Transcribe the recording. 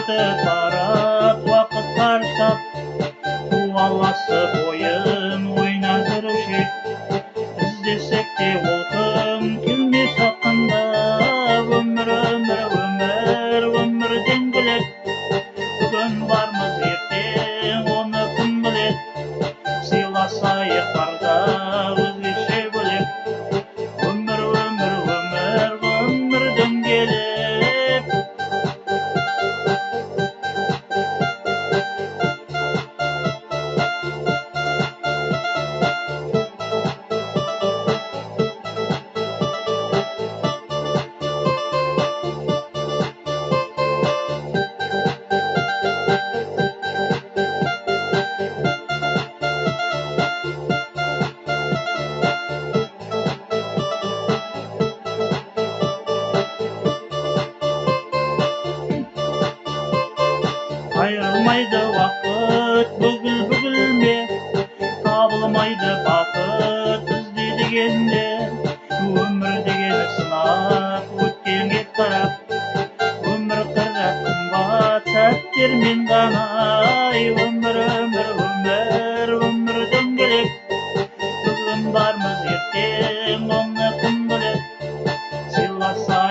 өтіп барат уақыт қарыштап, қуаласып ойын ойнап жүруші ек. Іздесек те ол күн келмес ақында, өмір өмір өмір өмірден бөлек. Бүгін бармыз ертең оны кім біледі, сыйласайық барда өзгеше бөлек. Өмір өмір өмір өмірден келіп. Айырылмайды уақыт бүгіл бүгілме, табылмайды бақыт ізде дегенде. Өмір деген сынақ өткенге қарап, өмір қырық қымбат сәттермен ғана. Өмір өмір өмір өмірден келек. Бүгін бармыз ертең оны кім біледі, сыйласа